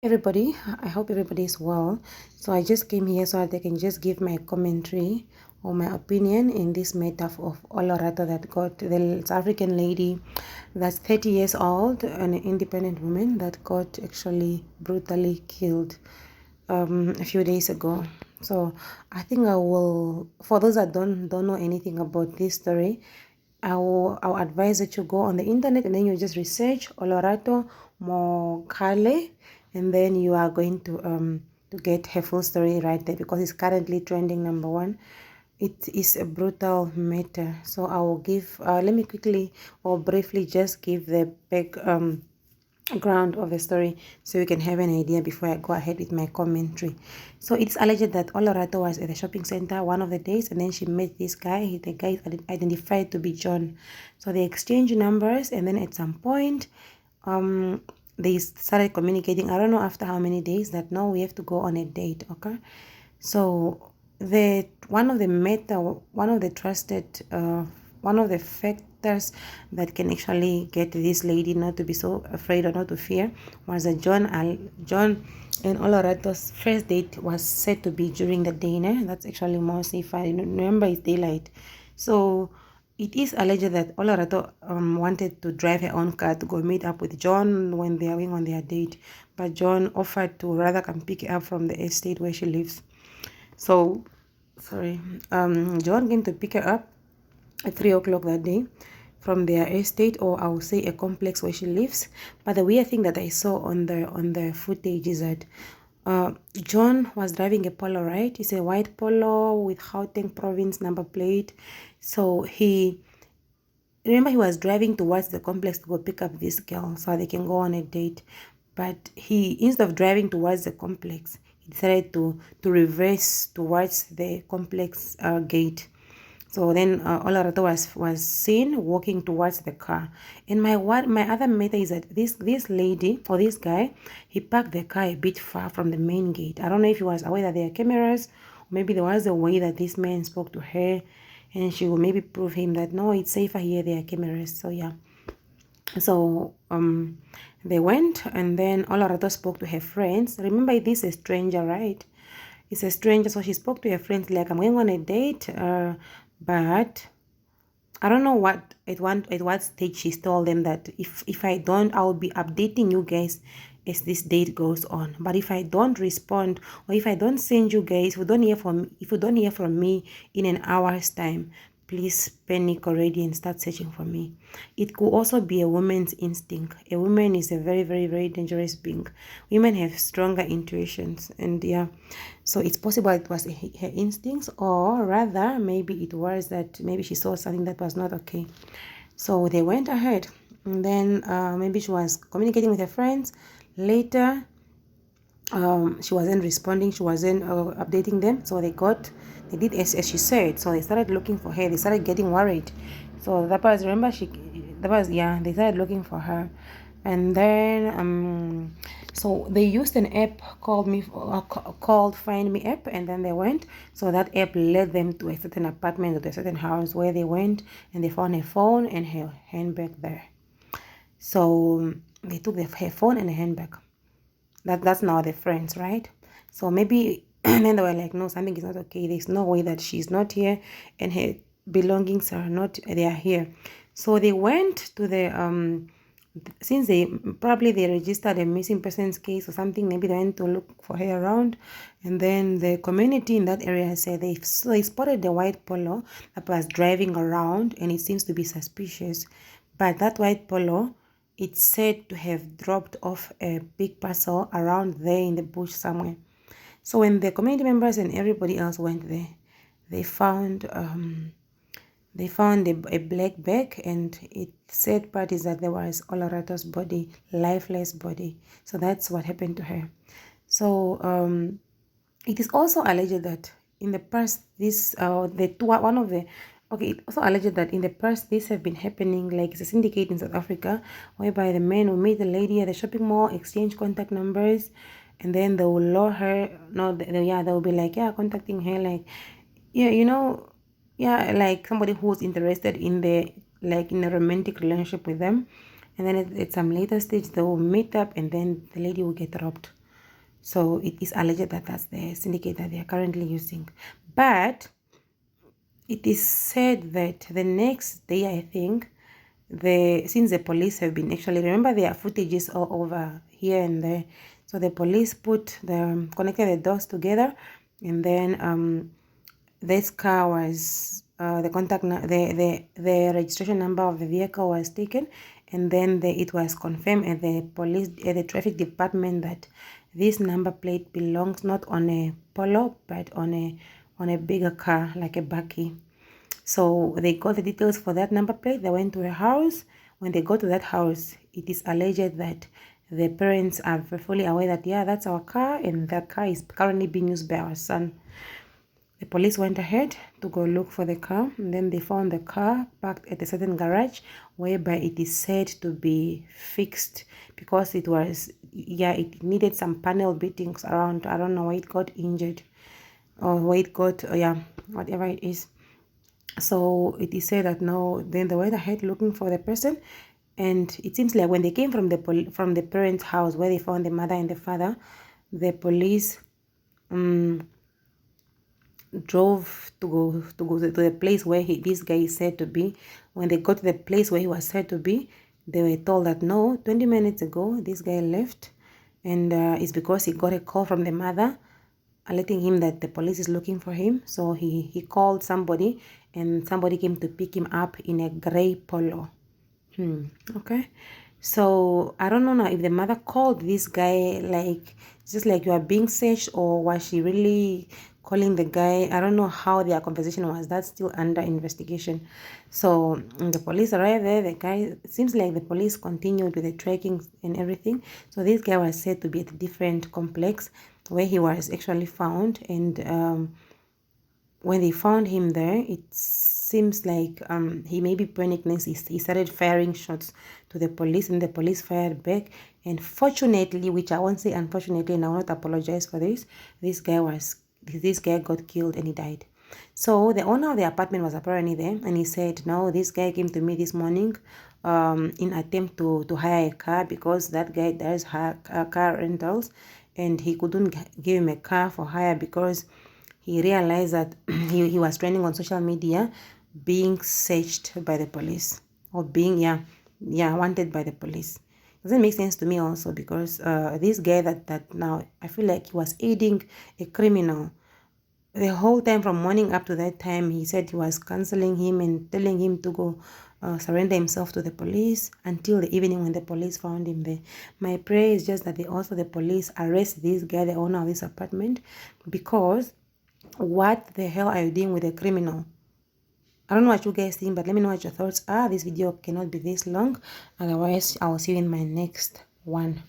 Everybody, I hope everybody is well. So I just came here so that I can just give my commentary or my opinion in this matter of Olerato that got the South African lady that's 30 years old, an independent woman that got actually brutally killed a few days ago. So I think I will, for those that don't know anything about this story, I'll advise that you go on the internet and then you just research Olerato Mongale, and then you are going to get her full story right there because it's currently trending number one. It is a brutal matter. So I will give let me quickly or briefly just give the background of the story so you can have an idea before I go ahead with my commentary. So it's alleged that Olerato was at the shopping center one of the days and then she met this guy. The guy is identified to be John. So they exchanged numbers and then at some point they started communicating. I don't know after how many days that no, we have to go on a date. Okay, so the one of the trusted one of the factors that can actually get this lady not to be so afraid or not to fear was that John and Olerato's first date was said to be during the dinner. That's actually more safer. Remember, it's daylight, so it is alleged that Olerato wanted to drive her own car to go meet up with John when they are going on their date, but John offered to rather come pick her up from the estate where she lives. So, sorry, John came to pick her up at 3 o'clock that day from their estate, or I would say a complex where she lives. But the weird thing that I saw on the footage is that John was driving a Polo, right? It's a white Polo with Gauteng province number plate. So he was driving towards the complex to go pick up this girl so they can go on a date. But he, instead of driving towards the complex, he decided to reverse towards the complex gate. So then Olerato was seen walking towards the car. And my other matter is that this lady or this guy, he parked the car a bit far from the main gate. I don't know if he was aware that there are cameras, or maybe there was a way that this man spoke to her and she will maybe prove him that no, it's safer here, there are cameras. So yeah. So they went and then Olerato spoke to her friends. Remember, this is a stranger, right? It's a stranger, so she spoke to her friends like, I'm going on a date, but I don't know at what stage she told them that if I don't, I'll be updating you guys as this date goes on. But if I don't respond, or if I don't send you guys, if you don't hear from me in an hour's time, please panic already and start searching for me. It could also be a woman's instinct. A woman is a very, very, very dangerous being. Women have stronger intuitions, and yeah, so it's possible it was her instincts, or rather maybe it was that maybe she saw something that was not okay. So they went ahead, and then maybe she was communicating with her friends. Later she wasn't responding, she wasn't updating them, so they did as she said. So they started looking for her, they started getting worried. So that was, remember, they started looking for her. And then so they used an app called Find Me app, and then they went. So that app led them to a certain apartment or to a certain house where they went, and they found her phone and her handbag there. So they took her phone and her handbag. That's now the friends, right? So maybe and then they were like, no, something is not okay. There's no way that she's not here and her belongings are not, they are here. So they went to the since they registered a missing persons case or something, maybe they went to look for her around, and then the community in that area said they spotted the white Polo that was driving around, and it seems to be suspicious. But that white Polo, it's said to have dropped off a big parcel around there in the bush somewhere. So when the community members and everybody else went there, they found a black bag, and it said part is that there was Olerato's body, lifeless body. So that's what happened to her. So it is also alleged that in the past, this it also alleged that in the past this have been happening, like it's a syndicate in South Africa, whereby the men will meet the lady at the shopping mall, exchange contact numbers, and then they will lure her. They'll be like, yeah, contacting her, like, yeah, yeah, like somebody who's interested in in a romantic relationship with them. And then at some later stage they will meet up, and then the lady will get robbed. So it is alleged that that's the syndicate that they are currently using. But it is said that the next day, I think, since the police have been actually, remember there are footages all over here and there, so the police connected the dots together, and then this car was the registration number of the vehicle was taken, and then it was confirmed at the traffic department that this number plate belongs not on a Polo but on a bigger car, like a bakkie. So they got the details for that number plate. They went to a house. When they go to that house, it is alleged that the parents are fully aware that, yeah, that's our car, and that car is currently being used by our son. The police went ahead to go look for the car, and then they found the car parked at a certain garage, whereby it is said to be fixed because it needed some panel beatings around. I don't know why it got injured or why it got, whatever it is. So it is said that no, then they went ahead looking for the person, and it seems like when they came from the parents' house where they found the mother and the father, the police drove to go to the place where this guy is said to be. When they got to the place where he was said to be, they were told that no, 20 minutes ago this guy left, and it's because he got a call from the mother letting him that the police is looking for him. So he called somebody, and somebody came to pick him up in a gray Polo. Okay. So I don't know now if the mother called this guy like just like you are being searched, or was she really calling the guy? I don't know how their conversation was. That's still under investigation. So the police arrived there. The guy, it seems like the police continued with the tracking and everything. So this guy was said to be at a different complex where he was actually found, and when they found him there, it seems like he may be panicked. Next, he started firing shots to the police, and the police fired back. And fortunately, which I won't say unfortunately, and I will not apologize for this guy got killed and he died. So the owner of the apartment was apparently there, and he said, no, this guy came to me this morning in attempt to hire a car, because that guy does car rentals, and he couldn't give him a car for hire because he realized that he was trending on social media being searched by the police, or being wanted by the police. Doesn't make sense to me also, because this guy that now I feel like he was aiding a criminal the whole time. From morning up to that time, he said he was counseling him and telling him to go surrender himself to the police until the evening when the police found him there. My prayer is just that the police arrest this guy, the owner of this apartment, because what the hell are you doing with a criminal? I don't know what you guys think, but let me know what your thoughts are. This video cannot be this long. Otherwise, I will see you in my next one.